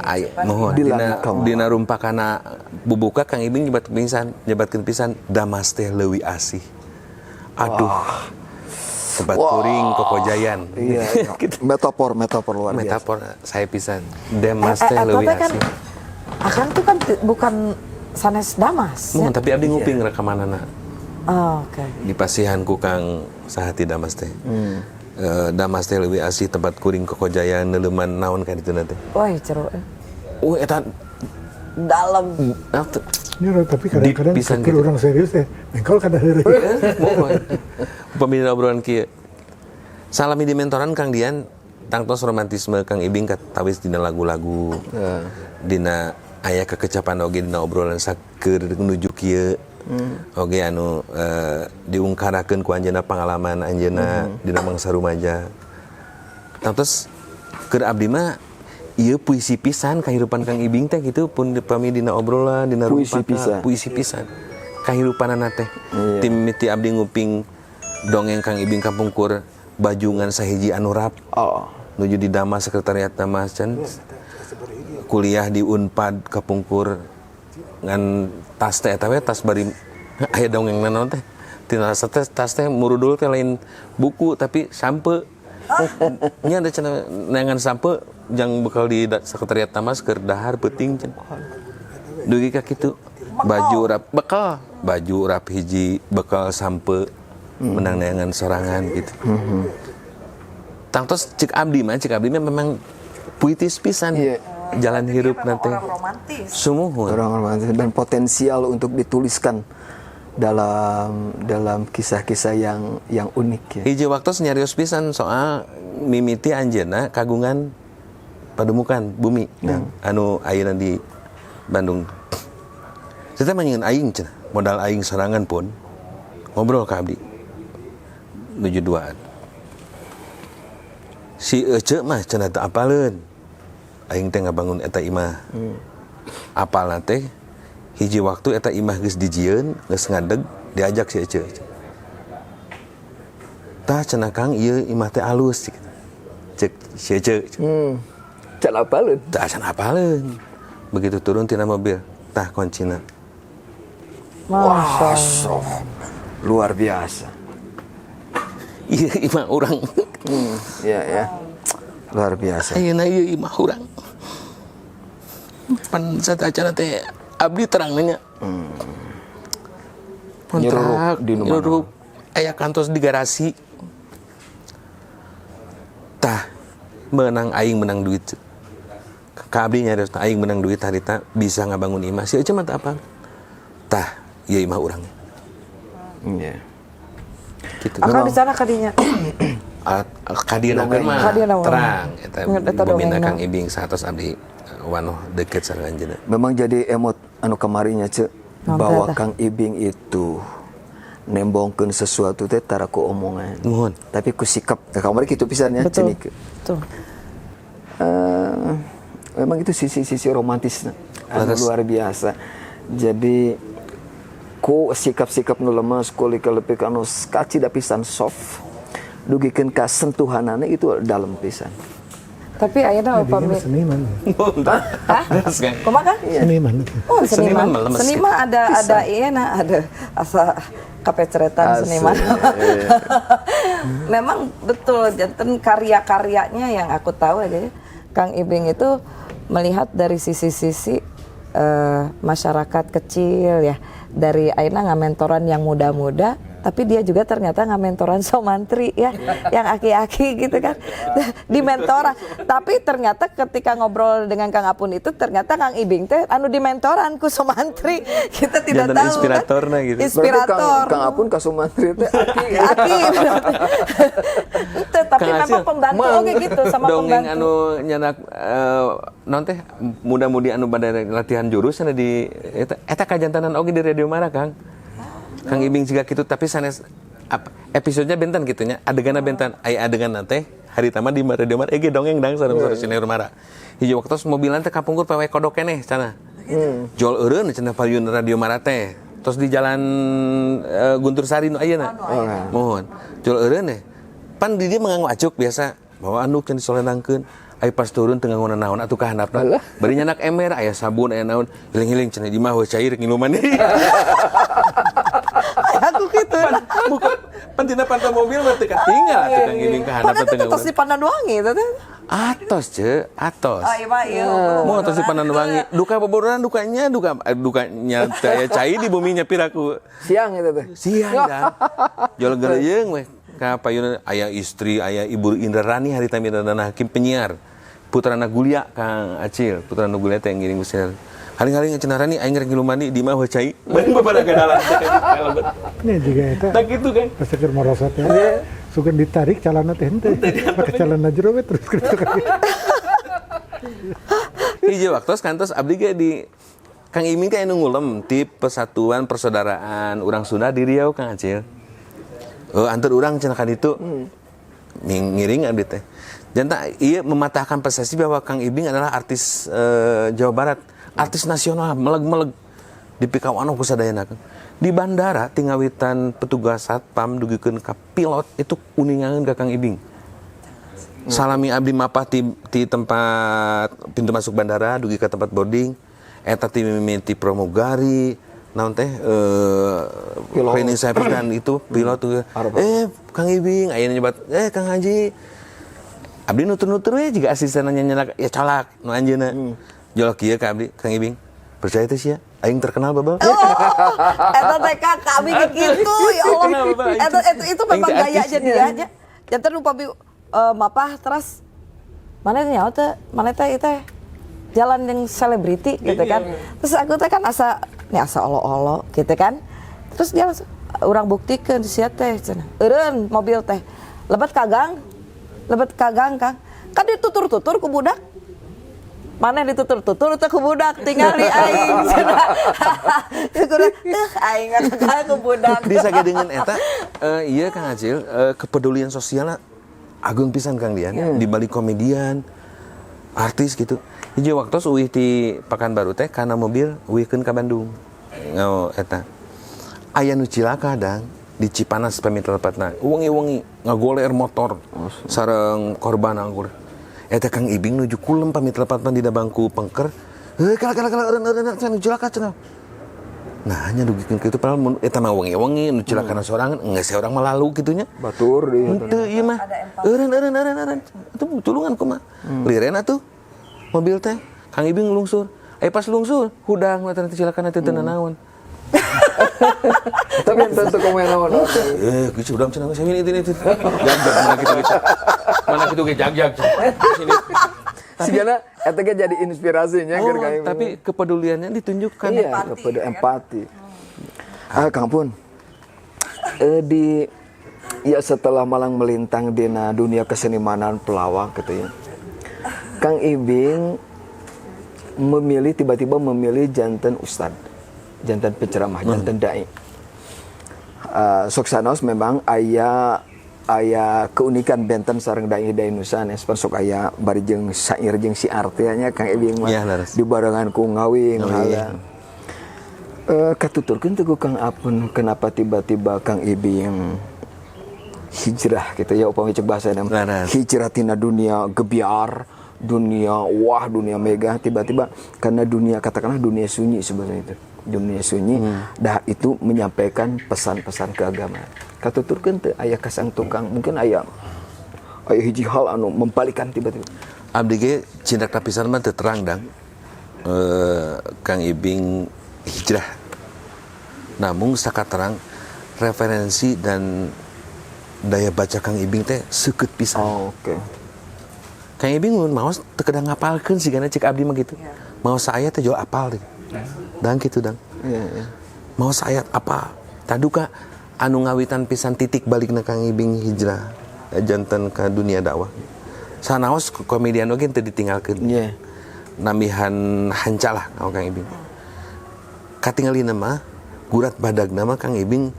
Ayo, mohon dina rumpakana bubuka Kang Ibing nyebatkeun pisan Damas teh leuwih asih. Aduh. Tempat kuring Kokojayan. Iya. Metafor luar biasa. Metafor saya pisan. Damas teh leuwih asih. Akang tuh kan bukan sanes Damas. Ya? Tapi abdi nguping rekamanana. Oke. Di pasihan ku Kang Sahati Damas teh. Damas teh leuwih asih tempat kuring Kokojayan neuleuman naon ka ditu teh. Wah, jero. Eta dalam. Ini tapi kadang-kadang kekir orang serius ya, engkol kada heureuy. Upami obrolan kieu. Salami di mentoran Kang Dian, tangtos romantisme Kang Ibing katawis dina lagu-lagu. Dina aya kekecapan oge dina obrolan sakeur nuju kieu. Oge anu diungkarakeun ku anjeunna pengalaman anjeunna dina mangsa rumaja. Tangtos keur abdi mah ieu puisi pisan kahirupan Kang Ibing teh gitu pun pami dina obrolan dina puisi pisan kahirupanana teh. Ti abdi nguping dongeng Kang Ibing kapungkur bajungan sahiji anu rap. Nuju di Damas sekretariat Damas can kuliah di Unpad kapungkur ngan tas teh eta we tas bari aya dongeng naon teh. Tina tas teh murudul teh lain buku tapi sampe. Nya ada cenah neangan sampe jang bekal di sekretariat Damas keur dahar peuting can. Dugi ka kitu. Baju rap hiji bekal sampe menang neangan sorangan gitu. Tangtos cek abdi mah memang puitis pisan. Iya. Jalan hirup nanti. Sumuhun. Orang romantis dan potensial untuk dituliskan dalam kisah-kisah yang unik ya. Hiji waktu nyarios pisan soal mimiti anjeunna kagungan pademukan bumi anu ayeuna di Bandung. Saya manyieun aing cenah, modal aing sorangan pun ngobrol ka abdi. Nuju duaan. Si Ece mah cenah teu apaleun. Aing teh ngabangun eta imah. Apalna teh hiji waktu eta imah geus dijieun, geus ngadeg, diajak si Ece. Tah cenah Kang ieu imah teh alus cek si Ece. Can apaleun? Tah can apaleun. Begitu turun tina mobil, tah kuncina. Wah, luar biasa. Ieu imah urang. Ya. Luar biasa. Ayeuna ieu imah urang. Pan satacana teh abdi terang nanya. Kontrak Nyeruk di mana? nyeruk aya kantos di garasi. Tah menang aing menang duit. Ka abdi nyarios aing menang duit harita bisa ngabangun imah. Si Ece mah teu apal. Tah ieu imah urang. Iya. Gitu. Akan di sana kadinya. Kadieuna keur mah Kadieuna mah. terang eta Eta bumina dongengna. Kang Ibing satos abdi wanoh deket sareng anjeunna. Memang jadi emot anu kamarinya cek bahwa Kang Ibing itu nembongkeun sesuatu teh tara ku omongan. Mohon. Tapi ku sikap kamari kitu pisannya Betul. cenik. Betul. Memang itu sisi romantisnya anu Lantas. luar biasa. Jadi ku sikap-sikap nu lemes ku leupeuk anu kacida pisan soft dugikeun ka sentuhanana itu dalam pisan. Tapi ayeuna Dia upami seniman. Terus kan. kumaha kan? Seniman. Oh, Seniman seniman. mah lemes Seniman ada ada asa kapeceretan Asli, seniman. Memang betul janten karya-karyanya yang aku tahu aja ya. Kang Ibing itu melihat dari sisi-sisi masyarakat kecil ya, dari ayeuna ngamentoran yang muda-muda, tapi dia juga ternyata ngamentoran somantri ya, yang aki-aki gitu kan, di mentoran. Tapi ternyata ketika ngobrol dengan Kang Apun itu ternyata Kang Ibing teh anu di mentoran ku somantri, kita tidak Jantan tahu inspiratorna kan? gitu. Inspirator. Kang Apun ka Sumantri teh Aki berarti. Ente, tapi Kang memang Acil, pembantu oke gitu sama dongeng pembantu. anu nyanak non teh muda-mudi anu pada latihan jurus anu di eta kajantanan oge di Radio Mara Kang. Kang Ibing juga gitu tapi sanes episodenya benten gitunya adeganna benten aya adegan teh hari tama di Radio Mara ege dongeng dang sareng senior Mara. Hiji waktu mobilan teh kapungkur pawe kodok keneh cenah. Jol eureun cenah payun Radio Mara teh. Terus di jalan Guntur Sari nu ayeuna. Mohon. Jol eureun teh. Pan di dia manganggo acuk biasa bawa anduk can disolenangkeun. Ai pas turun teu nganggo naon atuh ka handapna. Bari nyanak emer aya sabun aya naon hiling-hiling cenah di mah we cair ngiluman deui. Aku gitu. Bukan pentina pantau mobil mah teu katinggal atuh Kang Ibing ka handapna Padahal teu itu tos di Pandanwangi itu teh. Atos ce, atos. Oh iya, Pak, iya. Mau atos di Pandanwangi. Duka bobodoran dukanya teu aya cai di buminya piraku. siang itu teh. Siang dah. Jol geuleung weh. Ka payun aya istri, aya Ibu Indra Rani hari tamirana hakim penyiar. Putrana Gulia Kang Acil, putrana Gulia teh ngiring usir. Haling-haling cenah Rani aing rek ngiluman di mah we cai. Bari babada gadalan. Ini juga itu. Tak gitu kan. Pas keur merosot ya. Suka ditarik calana teh henteu. Pakai calana jero we terus kerja. Hiji waktu kantos abdi ge di Kang Iming kayak ngulem ti Persatuan Persaudaraan Urang Sunda di Riau Kang Acil. Antar urang cenah kan itu. Ngiring abdi teh. Janta ieu mematahkan persepsi bahwa Kang Ibing adalah artis Jawa Barat, artis nasional meleg-meleg dipikawan ku sadayana. Di bandara tingawitan petugas satpam dugikeun ka pilot itu uningangeun ka Kang Ibing. Salami abdi mapah ti tempat pintu masuk bandara dugi ka tempat boarding eta ti mimiti pramugari naon teh cleaning service dan itu pilot tuh Kang Ibing aya nyebat Kang Haji abdi nutur-nutur we jiga asistenna nyanyi ya colak nu anjeunna jolok kieu ka abdi Kang Ibing percaya teh sia aing terkenal babal. Eta teh kami gitu ya Allah. Itu memang gaya aja dia nya. Janten lupa mapah terus mana nyawa teh mana teh jalan yang selebriti gitu kan. Terus aku teh kan asa olo-olo gitu kan. Terus dia langsung urang buktikeun sia teh cenah. Eureun mobil teh lebet kagang Kang. Kan ditutur-tutur ku budak. Mana ditutur-tutur teh ku budak tinggali aing cenah. Aing ngakak ku budak. Di sagedeungeun eta ieu Kang Acil kepedulian sosialna agung pisan Kang Dian di balik komedian, artis gitu. Hiji waktos uih ti Pekanbaru teh kana mobil uihkeun ka Bandung. Eta. Aya nu cilaka dang di Cipanas pamitra tepatna. Wengi-wengi ngagoler motor sareng korban anggur. Eta Kang Ibing nuju kulem pamitra tepatna dina bangku pengker. Kala eureun cenah cilaka cenah. Nah, hanya dugikeun kitu padahal mun eta mah wengi-wengi nu cilakana sorangan geus orang mah lalu kitu nya. Batur di. Henteu ieu mah. Eureun. Atuh tulungan kumaha. Liren atuh mobil teh. Kang Ibing lungsur. Pas lungsur hudang mah teh cilakana teh teu naon. Tapi tentu komen naon. Geus hudang cenah saya ini. Jag mana kitu ge jag. Sini. Sigana eta ge jadi inspirasinya keur Kang Ibing. Tapi kepeduliannya ditunjukkan. Iya, kepada empati. Kang Pun. Setelah malang melintang di dunia kesenimanan pelawak gitu ya. Kang Ibing tiba-tiba memilih janten ustad, janten penceramah, janten dai. Soksanaos memang aya keunikan benten sareng dai nusan sok aya bari jeung sair jeung siar teh nya Kang Ibing mah dibarengan ku ngawing halang. Katuturkeun teh ku Kang Apun kenapa tiba-tiba Kang Ibing hijrah gitu ya upami cek bahasa hijrah tina dunia gebiar, dunia megah tiba-tiba karena dunia katakanlah dunia sunyi sebenarnya itu. Dunia sunyi dah itu menyampaikan pesan-pesan keagamaan. Katuturkeun teu aya kasang tukang mungkin aya hiji hal anu membalikan tiba-tiba. Abdi ge cindak tapisan mah teu terang dang. Kang Ibing hijrah. Namun sakaterang referensi dan daya baca Kang Ibing teh seukeut pisan. Oke. Kang Ibing mun maos teu kedah ngapalkeun sigana cek abdi mah gitu. Maos aya teh jo apal teh. Dan gitu dang. Iya. Maos ayat apa? Taduka anu ngawitan pisan titik balikna Kang Ibing hijrah janten ka dunia dakwah. Sanaos komedian oge teu ditinggalkeun. Iya. Namihan hancalah Kang Ibing. Katingalina mah gurat badagna mah Kang Ibing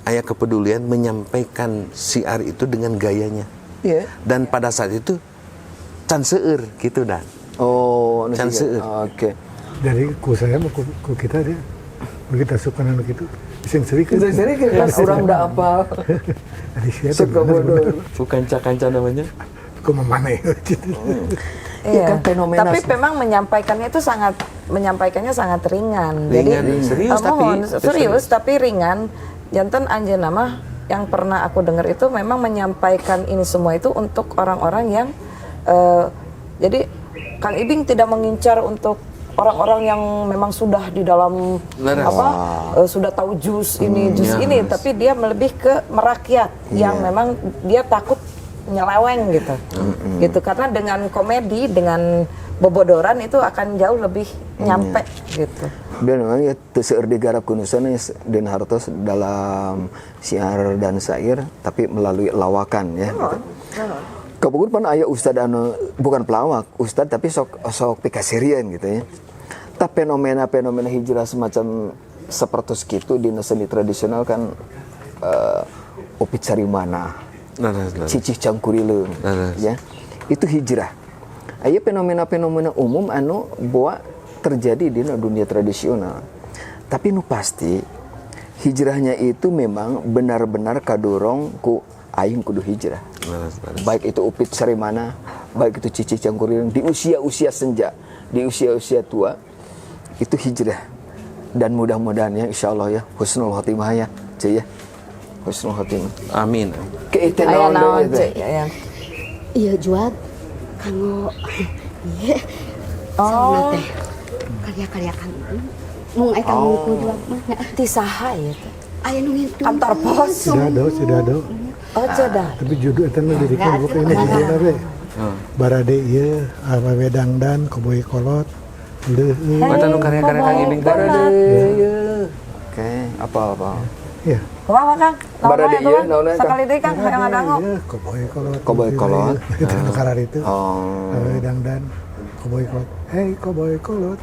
aya kepedulian menyampaikan siar itu dengan gayanya. Iya. Dan pada saat itu can seueur gitu dan. Oh, can seueur. Oke. Dari ku saya mau ku kita dia begitu suka anak itu sing serikeun kan orang udah apa suka bodoh bukan kanca namanya ku mamane Iya. Kan fenomena Tapi memang menyampaikannya sangat ringan. Jadi serius tapi ringan. Janten anjeunna mah yang pernah aku dengar itu memang menyampaikan ini semua itu untuk orang-orang yang jadi Kang Ibing tidak mengincar untuk orang-orang yang memang sudah di dalam sudah tahu jus ini, tapi dia lebih ke merakyat yang memang dia takut nyeleweng gitu. Gitu karena dengan komedi, dengan bobodoran itu akan jauh lebih nyampe gitu. Dan memang ya seueur digarap kunusan dan hartos dalam siar dan sair tapi melalui lawakan ya. Kebetulan pan aya ustad anu bukan pelawak, ustad tapi sok pikasirian gitu ya. Tapi fenomena hijrah semacam seperti itu di seni tradisional kan Upit Sarimana, Cicih Cangkurileung, ya itu hijrah. Aya fenomena umum anu boa terjadi di dunia tradisional. Tapi nu pasti hijrahnya itu memang benar-benar kadorong ku aing kudu hijrah. Baik itu Upit Sarimana, baik itu Cicih Cangkurileung di usia-usia senja, di usia-usia tua itu hijrah. Dan mudah-mudahan ya insyaallah ya husnul khotimah ya, Cek ya. Husnul khotimah. Amin. Keitenaon deui. Iya jual kanggo iya. Teh karya-karya Kang Mung ai kamu ku jual mana? Ti saha ieu teh? Aya nu ngitung. Kantor pos. Sidado. Oh, cedah. Tapi judul eta mah dirikan bukan ini judulna we. Barade ieu awewe dangdan koboy kolot. Leuh. Mata nu karya-karya Kang Ibing teh. Oke, apa-apa. Ya. Kumaha Kang? Barade ieu naon eta? Sakali deui Kang hayang ngadangu. Iya, koboy kolot. Koboy kolot. Itu karar itu. Oh. Awewe dangdan koboy kolot. Hey koboy kolot.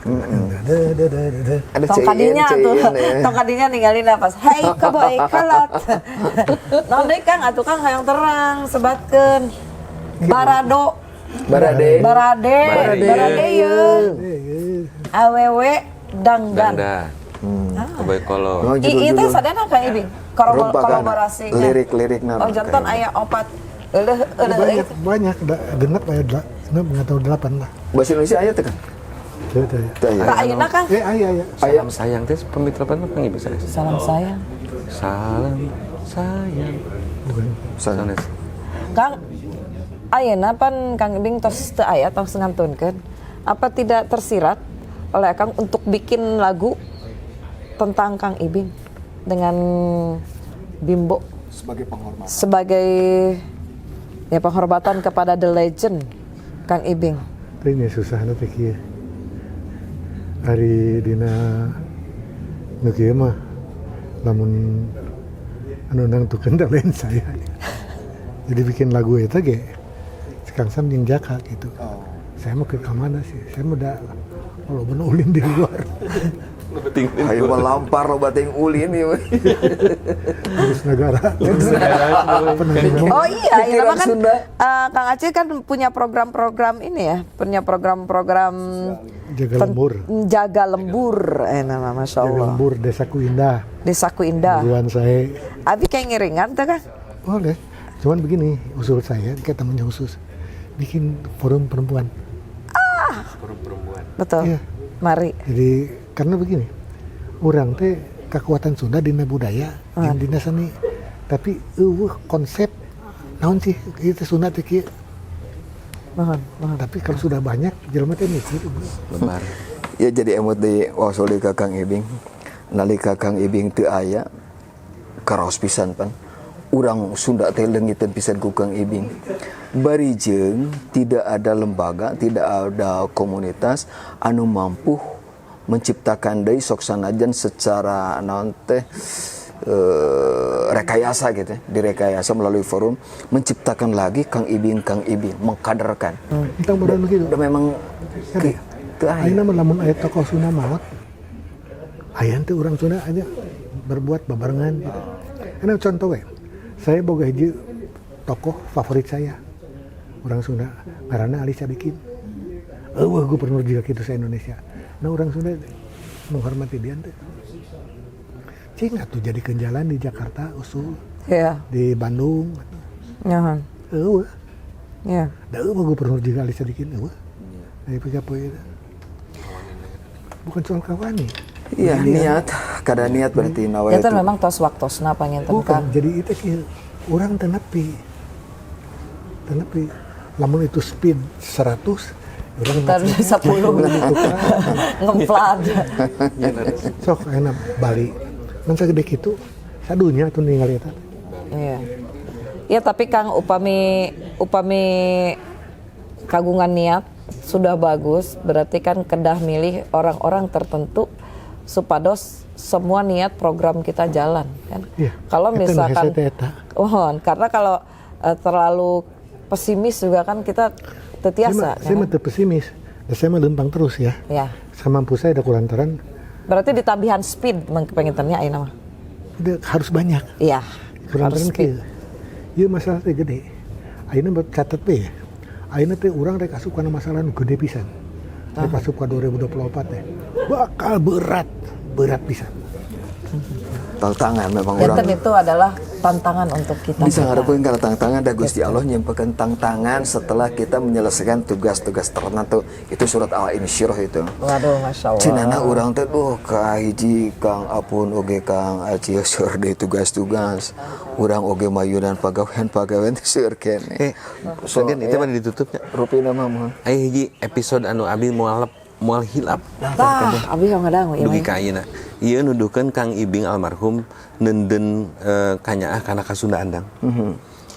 Ada Tong kadinya tuh. Tong kadinya ninggalin napas. Hai koboy kolot. Naon deui Kang atuh Kang hayang terang sebatkeun. Barado. Barade. Barade ieu. Awewe dangdan. Dangda. Koboy kolot. Oh, Ieu teh judul-judul. sadana Kang Ibing. Merupakan Kolaborasi. lirik-lirikna. Oh, jantan aya opat. Eueuh Banyak genep aya 8 lah. Bahasa Indonesia aya teh kan? Teu teu. Teu aya. Ka ayeuna Kang. Aya. Salam sayang teh pamitra apa Kang Ibing sanes? Salam sayang. Salam sayang. Bukan. Sanes. Kang, ayeuna pan Kang Ibing tos teu aya tos ngantunkeun. Apa tidak tersirat oleh Kang untuk bikin lagu tentang Kang Ibing dengan Bimbo Sebagai penghormatan. sebagai ya penghormatan kepada the legend Kang Ibing. Ini susah nanti kieu. Hari dina nu kieu mah lamun anu nangtukeun da lain saya. Jadi bikin lagu eta ge Kang Sam jeung Jaka gitu. Saya mau ke mana sih? Saya mau da kalau bener ulin di luar. Ayo melampar lo bating ulin ieu. Urus negara. Oh iya, Pikiran kan Sunda. Kang Aceh kan punya program-program ini ya, punya program-program Jaga lembur. Jaga lembur, nama Masya Jaga Allah. lembur Desaku Indah. Desaku Indah. Buruan saya. Abi kayak ngiringan tuh kan? Boleh. Cuman begini, usul saya, kayak temannya khusus. Bikin forum perempuan. Betul. Iya. Mari. Jadi karena begini, orang teh kekuatan Sunda dina budaya, dina seni. Tapi konsep naon sih kita Sunda teh kieu. Mohon. Tapi kalau sudah banyak jelema teh mikir. Lebar. Ya jadi emot di wasoli ka Kang Ibing. Nalika Kang Ibing teu aya karaos pisan pan. Urang Sunda teh leungiteun pisan ku Kang Ibing. Barijeung tidak ada lembaga, tidak ada komunitas anu mampu menciptakan deui sok sanajan secara naon teh rekayasa gitu ya, direkayasa melalui forum menciptakan lagi Kang Ibing mengkaderkan. Entang badan gitu. Udah memang teu aya. Ayeuna mah lamun aya tokoh Sunda maot. Aya teh urang Sunda aja berbuat babarengan gitu. Ana contoh we. Saya boga hiji tokoh favorit saya. Orang Sunda ngaranna Ali Sadikin. Eueuh gubernur juga kitu sa Indonesia. Nah orang Sunda menghormati dia teh. Cing atuh jadikeun jalan di Jakarta usul, Iya. di Bandung. Nyahan. Eueuh. Iya. Da eueuh gubernur juga Ali Sadikin eueuh. Dari pejapoe. Bukan soal kawani. Iya, niat, kada niat berarti nawa Ya itu. memang tos waktusna panginten Bukan, Kang. jadi itu kieu. Urang teu nepi. Lamun itu speed 100, urang Ntar 10 ngemplat. sok enak Bali. Mun sagede kitu, sadunya atuh ningali eta. Iya. Ya tapi Kang upami kagungan niat sudah bagus, berarti kan kedah milih orang-orang tertentu supados semua niat program kita jalan kan. Iya, Kalau eta nu misalkan hese teh eta. karena kalau terlalu pesimis juga kan kita tetiasa. Saya mah teu pesimis. Dan saya mah lempang terus ya. Ya. Samampu saya ada kulantaran Berarti ditabihan speed pengintennya ayeuna mah. harus banyak. Iya. Kulantaran Harus speed. kieu. Ieu masalah teh gede. Ayeuna catet we ya. Ayeuna teh urang rek asup kana masalah nu gede pisan. Rek asup ka 2024 teh. Bakal berat pisan. Tantangan memang Janten orang itu adalah tantangan untuk kita. bisa ngarepkeun kana tantangan da Gusti Allah nyimpeukeun tantangan setelah kita menyelesaikan tugas-tugas tertentu. Itu surat Al-Insyirah itu. Waduh, Masya Allah. Cenana urang teh ka hiji Kang Apun oge Kang Acil seur deui tugas-tugas. Urang oge mayunan pagawean teh seur kene. Soalnya itu mah ditutupnya. Rupina mah moal. Aya hiji episode anu abi moal moal hilap. Tah, abdi ngadangu ieu. Dugi ka ayeuna. Ieu nuduhkeun Kang Ibing almarhum neundeun kanyaah kana ka Sunda Andang.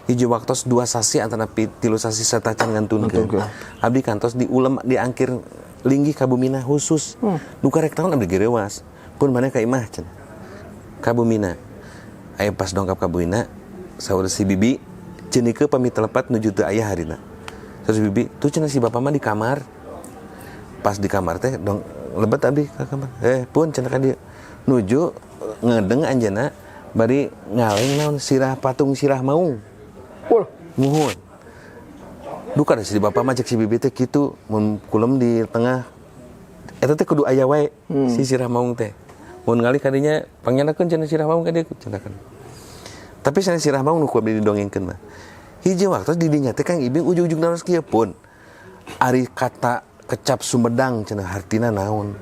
Hiji waktos 2 sasi antara 3 sasi satacan ngantunkeun. Abdi kantos diulem diangkir linggih ka Bumina khusus. Nu karek taun abdi gerewas. Pun maneh ka imah cenah. Ka Bumina. Aya pas dongkap ka Bumina, saur si bibi cenikeun pamit telepat nuju teu aya harina. Terus bibi, tuh cenah si bapa mah di kamar. Pas di kamar teh dong lebet abdi ka kamar. Pun cenah ka dieu. Nuju ngedeng anjeunna bari ngaleng naon sirah patung sirah maung. Muhun. Duka da si bapa mah cek si bibi teh kitu mun kulem di tengah eta teh kudu aya wae si sirah maung teh. Mun ngali ka dinya pangyanakeun cenah sirah maung ka dieu cenah kan. Tapi cenah sirah maung nu ku abdi didongengkeun mah. Hiji waktu di dinya teh Kang Ibing ujug-ujug naros kieu pun. Ari kata kecap Sumedang cenah hartina naon.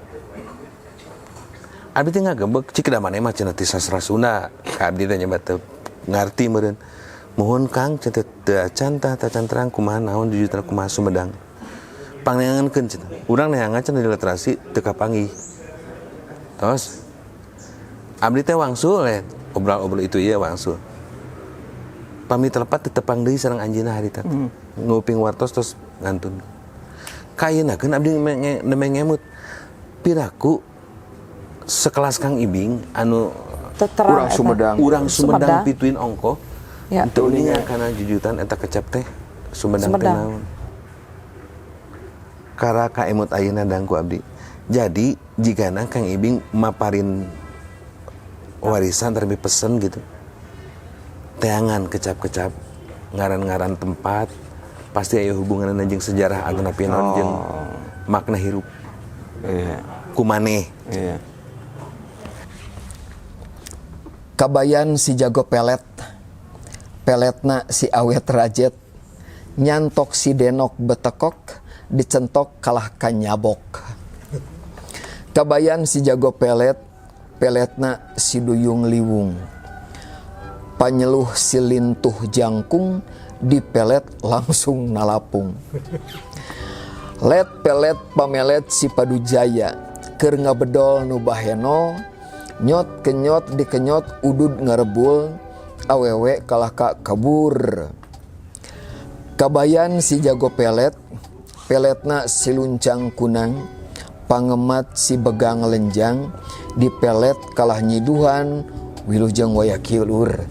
Abdi teh ngagebeg cik da maneh mah cenah ti sastra Sunda. Ka abdi teh nyoba teu ngarti meureun. Mohon Kang cenah teu acan tah tacan terang kumaha naon jujur kumaha Sumedang. Pangngeunkeun cenah. Urang neangan cenah di literasi teu kapanggih. Tos abdi teh wangsul obrol-obrol itu ieu wangsul. Pamit telepat tetepang deui sareng anjeunna harita teh. Nguping wartos tos ngantun. Kayenakeun abdi ngemut. Piraku sekelas Kang Ibing anu Urang Sumedang. Urang Sumedang pituin ongko. Ya. Teu uningan kana jujutan eta kecap teh Sumedang teh naon. Kara ka emut ayeuna dangku abdi. Jadi jigana Kang Ibing maparin warisan terbi pesen gitu. Teangan kecap-kecap ngaran-ngaran tempat pasti aya hubungan jeung sejarah antara pieun jeung makna hirup. Kumaneh. Kabayan si jago pelet. Peletna si awet rajet. Nyantok si denok betekok, dicentok kalah kanyabok. Kabayan si jago pelet. Peletna si duyung liwung. Panyeluh si lintuh jangkung, dipelet langsung nalapung. Let pelet pamelet si padujaya, keur ngabedol nu baheno, nyot kenyot dikenyot udud ngarebul, awewe kalah ka kabur. Kabayan si jago pelet, peletna si luncang kunang, pangemat si begang lenjang, dipelet kalah nyiduhan, wilujeng waya kieu lur.